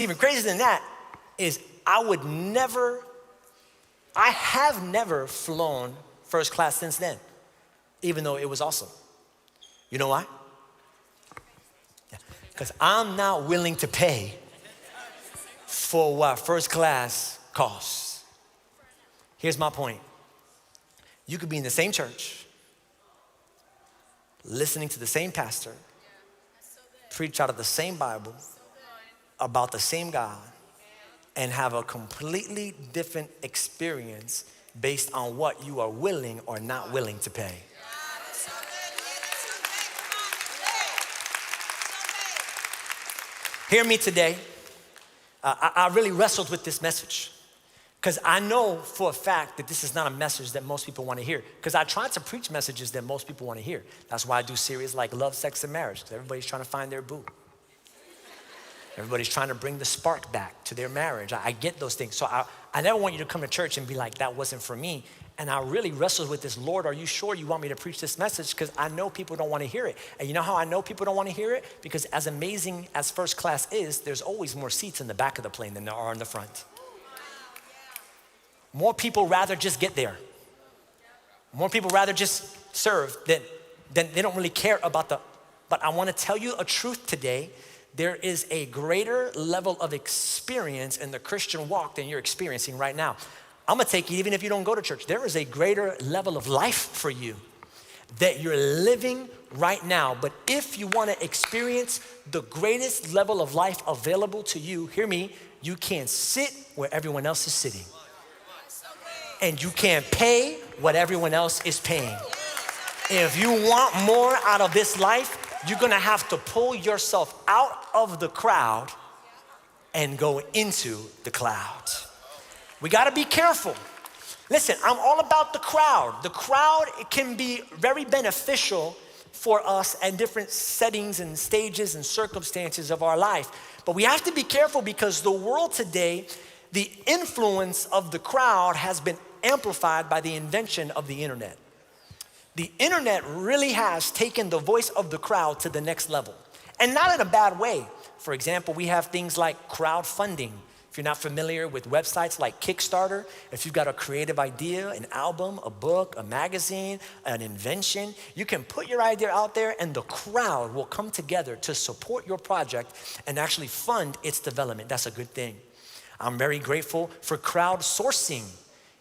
even crazier than that is I have never flown first class since then, even though it was awesome. You know why? Because I'm not willing to pay for what first class costs. Here's my point. You could be in the same church, listening to the same pastor, preach out of the same Bible, about the same God, and have a completely different experience based on what you are willing or not willing to pay. Hear me today. I really wrestled with this message because I know for a fact that this is not a message that most people want to hear, because I try to preach messages that most people want to hear. That's why I do series like Love, Sex, and Marriage, because everybody's trying to find their boo. Everybody's trying to bring the spark back to their marriage. I get those things. So I never want you to come to church and be like, that wasn't for me. And I really wrestled with this, Lord, are you sure you want me to preach this message? Because I know people don't want to hear it. And you know how I know people don't want to hear it? Because as amazing as first class is, there's always more seats in the back of the plane than there are in the front. More people rather just get there. More people rather just serve than they don't really care about but I want to tell you a truth today. There is a greater level of experience in the Christian walk than you're experiencing right now. I'm gonna take it even if you don't go to church. There is a greater level of life for you that you're living right now. But if you wanna experience the greatest level of life available to you, hear me, you can't sit where everyone else is sitting. And you can't pay what everyone else is paying. If you want more out of this life, you're gonna have to pull yourself out of the crowd and go into the cloud. We gotta be careful. Listen, I'm all about the crowd. The crowd, it can be very beneficial for us at different settings and stages and circumstances of our life. But we have to be careful because the world today, the influence of the crowd has been amplified by the invention of the internet. The internet really has taken the voice of the crowd to the next level, and not in a bad way. For example, we have things like crowdfunding. If you're not familiar with websites like Kickstarter, if you've got a creative idea, an album, a book, a magazine, an invention, you can put your idea out there and the crowd will come together to support your project and actually fund its development. That's a good thing. I'm very grateful for crowdsourcing.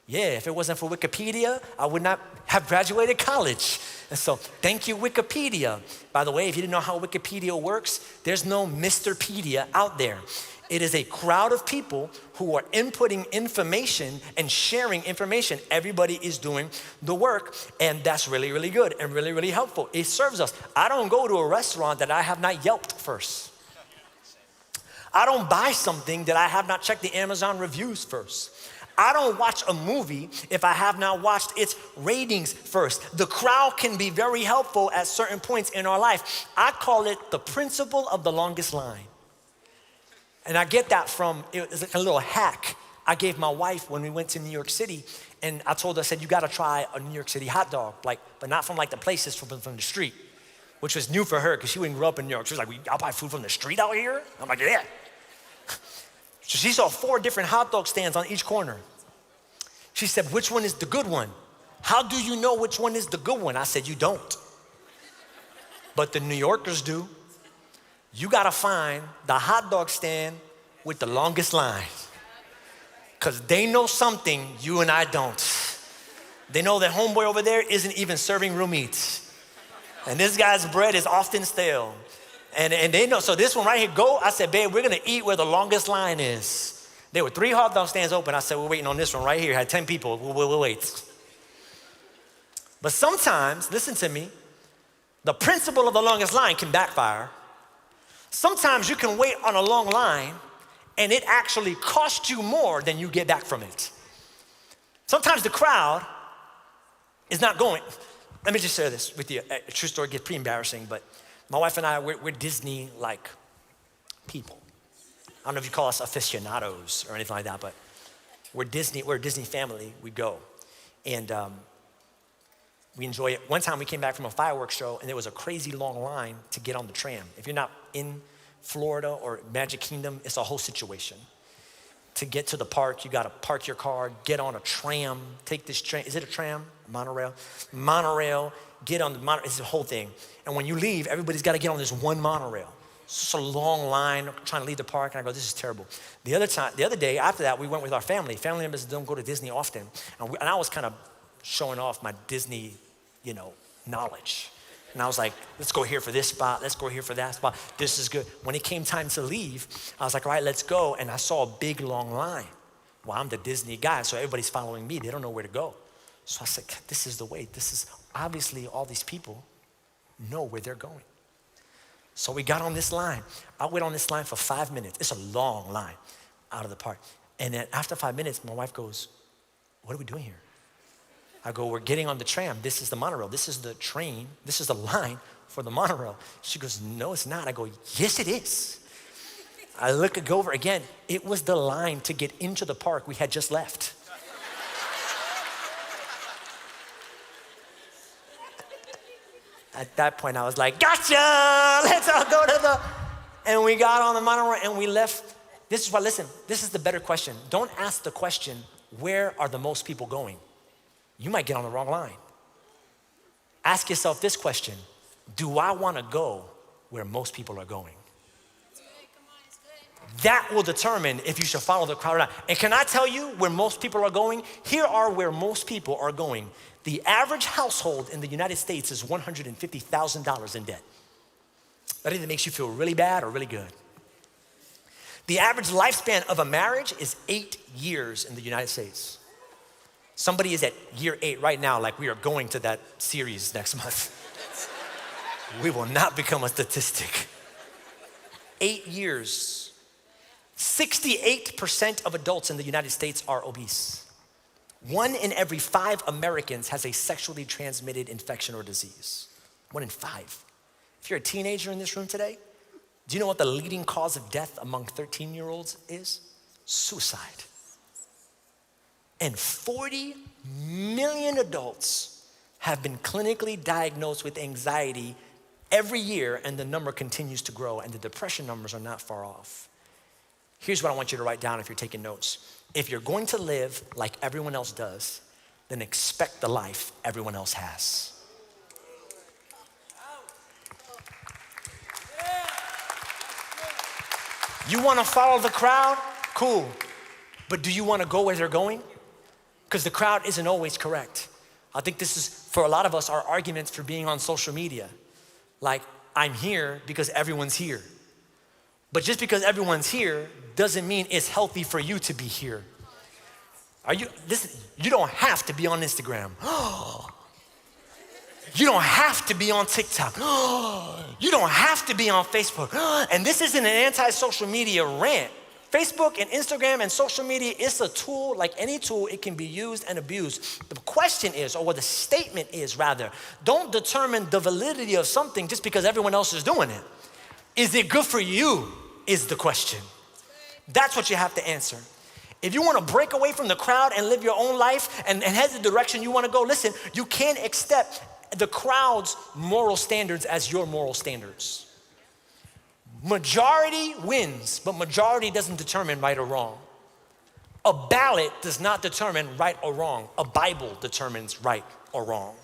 Yeah, if it wasn't for Wikipedia, I would not have graduated college. And so thank you, Wikipedia. By the way, if you didn't know how Wikipedia works, there's no Mr. Pedia out there. It is a crowd of people who are inputting information and sharing information. Everybody is doing the work, and that's really, really good and really, really helpful. It serves us. I don't go to a restaurant that I have not Yelped first. I don't buy something that I have not checked the Amazon reviews first. I don't watch a movie if I have not watched its ratings first. The crowd can be very helpful at certain points in our life. I call it the principle of the longest line. And I get that from, it was like a little hack I gave my wife when we went to New York City. And I told her, I said, you gotta try a New York City hot dog, but not from like the places from the street, which was new for her because she wouldn't grow up in New York. She was like, I'll buy food from the street out here? I'm like, yeah. So she saw 4 different hot dog stands on each corner. She said, which one is the good one? How do you know which one is the good one? I said, you don't. But the New Yorkers do. You gotta find the hot dog stand with the longest line. Because they know something you and I don't. They know that homeboy over there isn't even serving real meat. And this guy's bread is often stale. And they know, so this one right here, go. I said, babe, we're gonna eat where the longest line is. There were 3 hot dog stands open. I said, we're waiting on this one right here. Had 10 people, we'll wait. But sometimes, listen to me, the principle of the longest line can backfire. Sometimes you can wait on a long line and it actually costs you more than you get back from it. Sometimes the crowd is not going. Let me just share this with you. A true story, gets pretty embarrassing, but my wife and I, we're Disney-like people. I don't know if you call us aficionados or anything like that, but we're a Disney family. We go, and we enjoy it. One time we came back from a fireworks show, and there was a crazy long line to get on the tram. If you're not in Florida or Magic Kingdom, it's a whole situation. To get to the park, you gotta park your car, get on a tram, take this train, is it a tram? Monorail? Monorail, get on the monorail, it's a whole thing. And when you leave, everybody's gotta get on this one monorail. It's just a long line trying to leave the park, and I go, this is terrible. The other day after that, we went with our family. Family members don't go to Disney often. And I was kind of showing off my Disney, knowledge. And I was like, let's go here for this spot, let's go here for that spot, this is good. When it came time to leave, I was like, all right, let's go. And I saw a big long line. Well, I'm the Disney guy, so everybody's following me. They don't know where to go. So I said, this is the way. This is, obviously all these people know where they're going. So we got on this line. I went on this line for 5 minutes. It's a long line out of the park. And then after 5 minutes, my wife goes, what are we doing here? I go, we're getting on the tram. This is the monorail. This is the train. This is the line for the monorail. She goes, no, it's not. I go, yes, it is. I go over again. It was the line to get into the park we had just left. At that point, I was like, gotcha, let's all go to the, and we got on the monorail and we left. This is why, listen, this is the better question. Don't ask the question, where are the most people going? You might get on the wrong line. Ask yourself this question, do I want to go where most people are going? That will determine if you should follow the crowd or not. And can I tell you where most people are going? Here are where most people are going. The average household in the United States is $150,000 in debt. That either makes you feel really bad or really good. The average lifespan of a marriage is 8 years in the United States. Somebody is at year 8 right now, like we are going to that series next month. We will not become a statistic. 8 years. 68% of adults in the United States are obese. 1 in every 5 Americans has a sexually transmitted infection or disease. 1 in 5. If you're a teenager in this room today, do you know what the leading cause of death among 13-year-olds is? Suicide. And 40 million adults have been clinically diagnosed with anxiety every year, and the number continues to grow, and the depression numbers are not far off. Here's what I want you to write down if you're taking notes. If you're going to live like everyone else does, then expect the life everyone else has. You want to follow the crowd? Cool. But do you want to go where they're going? Because the crowd isn't always correct. I think this is, for a lot of us, our arguments for being on social media. Like, I'm here because everyone's here. But just because everyone's here doesn't mean it's healthy for you to be here. Listen, you don't have to be on Instagram. You don't have to be on TikTok. You don't have to be on Facebook. And this isn't an anti-social media rant. Facebook and Instagram and social media is a tool, like any tool, it can be used and abused. The question is, or what the statement is rather, don't determine the validity of something just because everyone else is doing it. Is it good for you is the question. That's what you have to answer. If you want to break away from the crowd and live your own life and head the direction you want to go, listen, you can't accept the crowd's moral standards as your moral standards. Majority wins, but majority doesn't determine right or wrong. A ballot does not determine right or wrong. A Bible determines right or wrong.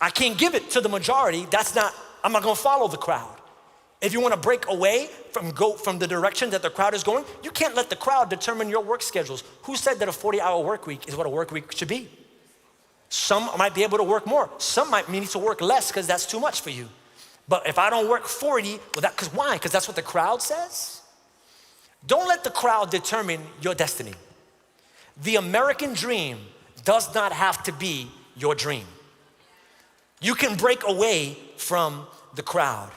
I can't give it to the majority. I'm not gonna follow the crowd. If you wanna break away from the direction that the crowd is going, you can't let the crowd determine your work schedules. Who said that a 40-hour work week is what a work week should be? Some might be able to work more. Some might need to work less because that's too much for you. But if I don't work 40, why? Because that's what the crowd says? Don't let the crowd determine your destiny. The American dream does not have to be your dream. You can break away from the crowd.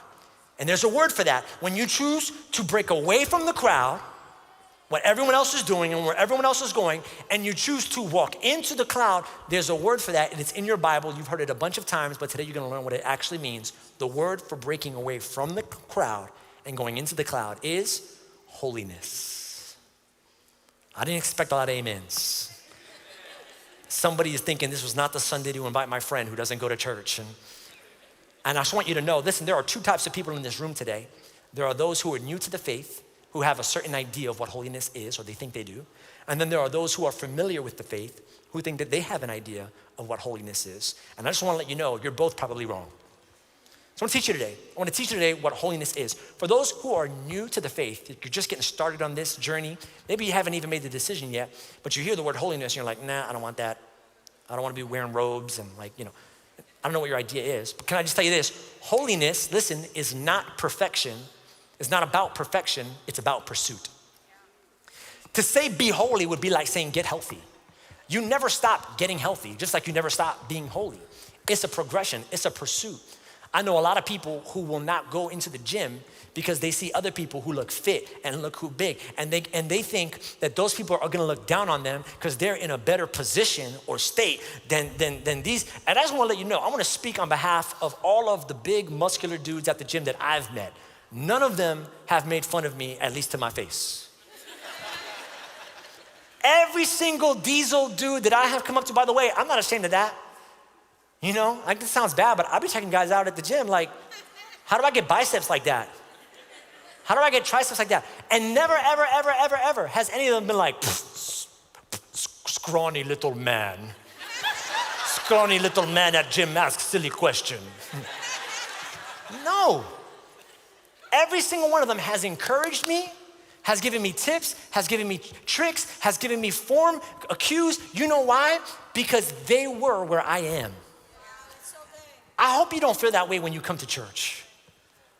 And there's a word for that. When you choose to break away from the crowd, what everyone else is doing and where everyone else is going, and you choose to walk into the cloud, there's a word for that, and it's in your Bible. You've heard it a bunch of times, but today you're gonna learn what it actually means. The word for breaking away from the crowd and going into the cloud is holiness. I didn't expect a lot of amens. Somebody is thinking this was not the Sunday to invite my friend who doesn't go to church. And I just want you to know, listen, there are 2 types of people in this room today. There are those who are new to the faith, who have a certain idea of what holiness is, or they think they do. And then there are those who are familiar with the faith, who think that they have an idea of what holiness is. And I just want to let you know, you're both probably wrong. So I want to teach you today. I want to teach you today what holiness is. For those who are new to the faith, you're just getting started on this journey. Maybe you haven't even made the decision yet, but you hear the word holiness and you're like, nah, I don't want that. I don't want to be wearing robes and I don't know what your idea is. But can I just tell you this? Holiness, listen, is not perfection. It's not about perfection. It's about pursuit. To say be holy would be like saying get healthy. You never stop getting healthy, just like you never stop being holy. It's a progression. It's a pursuit. I know a lot of people who will not go into the gym because they see other people who look fit and look who big, and they think that those people are gonna look down on them because they're in a better position or state than these. And I just wanna let you know, I wanna speak on behalf of all of the big muscular dudes at the gym that I've met. None of them have made fun of me, at least to my face. Every single diesel dude that I have come up to, by the way, I'm not ashamed of that. This sounds bad, but I'll be checking guys out at the gym like, how do I get biceps like that? How do I get triceps like that? And never, ever, ever, ever, ever has any of them been like, scrawny little man. Scrawny little man at gym asks silly question. No. Every single one of them has encouraged me, has given me tips, has given me tricks, has given me form, cues. You know why? Because they were where I am. I hope you don't feel that way when you come to church.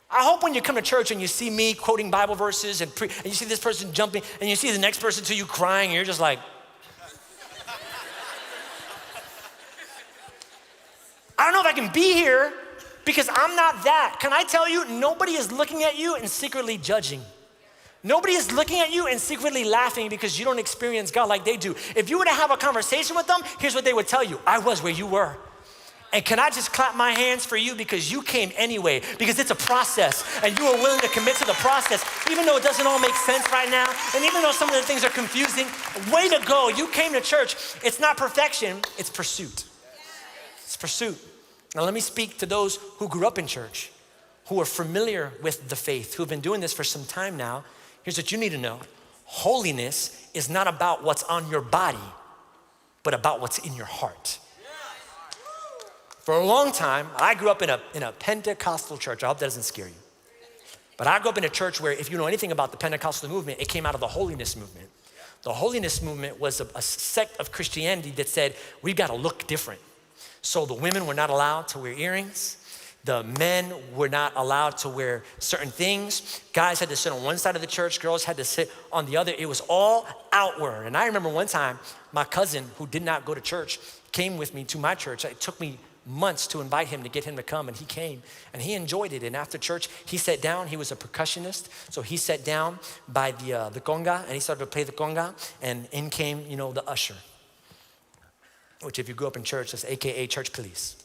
I hope when you come to church and you see me quoting Bible verses and you see this person jumping and you see the next person to you crying and you're just like, I don't know if I can be here because I'm not that. Can I tell you, nobody is looking at you and secretly judging. Nobody is looking at you and secretly laughing because you don't experience God like they do. If you were to have a conversation with them, here's what they would tell you. I was where you were. And can I just clap my hands for you because you came anyway, because it's a process and you are willing to commit to the process, even though it doesn't all make sense right now, and even though some of the things are confusing. Way to go, you came to church. It's not perfection, it's pursuit. It's pursuit. Now let me speak to those who grew up in church, who are familiar with the faith, who have been doing this for some time now. Here's what you need to know. Holiness is not about what's on your body, but about what's in your heart. For a long time, I grew up in a Pentecostal church. I hope that doesn't scare you. But I grew up in a church where, if you know anything about the Pentecostal movement, it came out of the holiness movement. The holiness movement was a sect of Christianity that said, we've got to look different. So the women were not allowed to wear earrings. The men were not allowed to wear certain things. Guys had to sit on one side of the church. Girls had to sit on the other. It was all outward. And I remember one time, my cousin, who did not go to church, came with me to my church. It took me months to invite him, to get him to come, and he came and he enjoyed it. And after church, he sat down. He was a percussionist, so he sat down by the conga and he started to play the conga, and in came, the usher, which if you grew up in church, is AKA church police.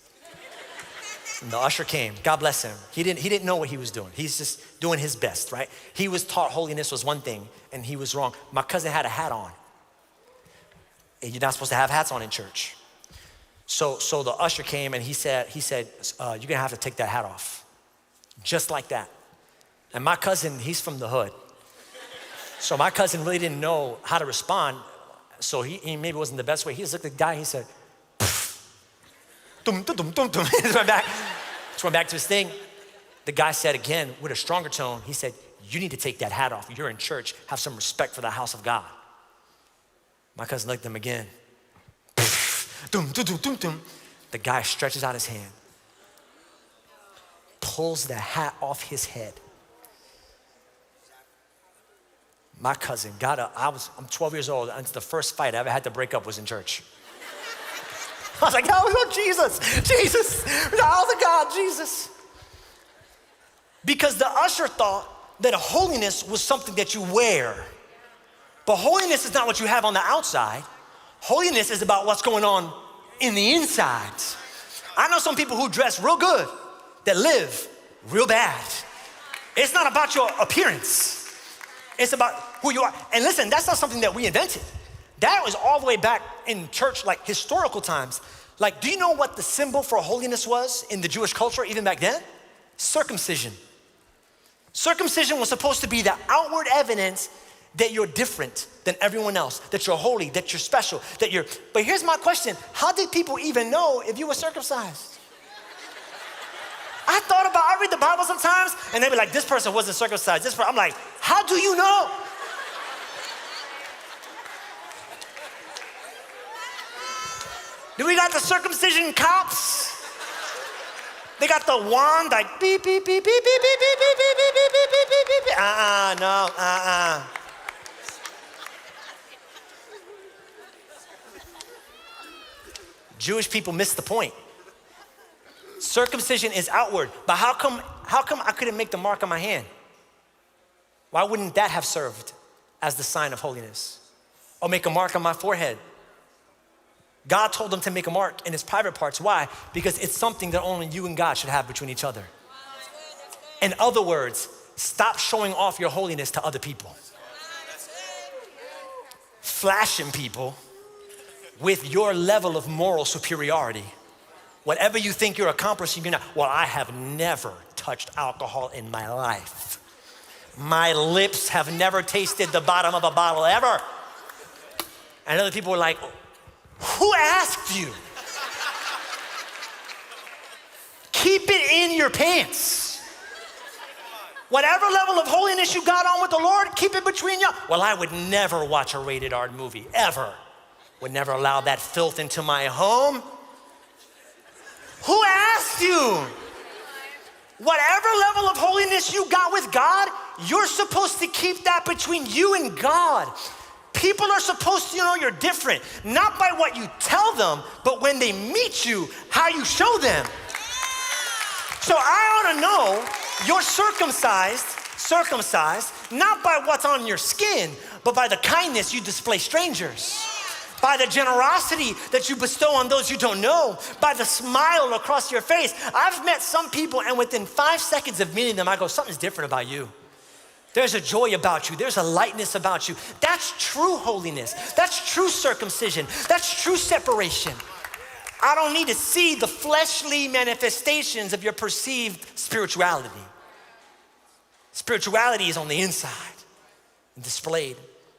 And the usher came. God bless him. He didn't know what he was doing. He's just doing his best, right? He was taught holiness was one thing, and he was wrong. My cousin had a hat on, and you're not supposed to have hats on in church. So the usher came and he said, you're gonna have to take that hat off. Just like that. And my cousin, he's from the hood. So my cousin really didn't know how to respond. So he maybe wasn't the best way. He just looked at the guy, he said, dum, dum, dum, dum, dum. He just went back to his thing. The guy said again, with a stronger tone, he said, you need to take that hat off. You're in church, have some respect for the house of God. My cousin looked at him again. Dum, dum, dum, dum, dum. The guy stretches out his hand, pulls the hat off his head. My cousin I'm 12 years old, and the first fight I ever had to break up was in church. I was like, oh, Jesus, oh the God, Jesus. Because the usher thought that holiness was something that you wear. But holiness is not what you have on the outside. Holiness is about what's going on in the inside. I know some people who dress real good that live real bad. It's not about your appearance. It's about who you are. And listen, that's not something that we invented. That was all the way back in church, like historical times. Like, do you know what the symbol for holiness was in the Jewish culture even back then? Circumcision. Circumcision was supposed to be the outward evidence that you're different than everyone else, that you're holy, that you're special, but here's my question. How did people even know if you were circumcised? I read the Bible sometimes and they be like, this person wasn't circumcised. I'm like, how do you know? Do we got the circumcision cops? They got the wand like beep, beep, beep, beep, beep, beep, beep, beep, beep, beep, beep, beep, beep, beep. No. Jewish people missed the point. Circumcision is outward, but how come I couldn't make the mark on my hand? Why wouldn't that have served as the sign of holiness? Or make a mark on my forehead? God told them to make a mark in his private parts. Why? Because it's something that only you and God should have between each other. In other words, stop showing off your holiness to other people. Flashing people with your level of moral superiority. Whatever you think you're accomplishing, you're not. Well, I have never touched alcohol in my life. My lips have never tasted the bottom of a bottle ever. And other people were like, who asked you? Keep it in your pants. Whatever level of holiness you got on with the Lord, keep it between you. Well, I would never watch a rated R movie, ever. Would never allow that filth into my home. Who asked you? Whatever level of holiness you got with God, you're supposed to keep that between you and God. People are supposed to know you're different, not by what you tell them, but when they meet you, how you show them. So I ought to know you're circumcised, not by what's on your skin, but by the kindness you display strangers, by the generosity that you bestow on those you don't know, by the smile across your face. I've met some people and within 5 seconds of meeting them, I go, something's different about you. There's a joy about you. There's a lightness about you. That's true holiness. That's true circumcision. That's true separation. I don't need to see the fleshly manifestations of your perceived spirituality. Spirituality is on the inside and displayed.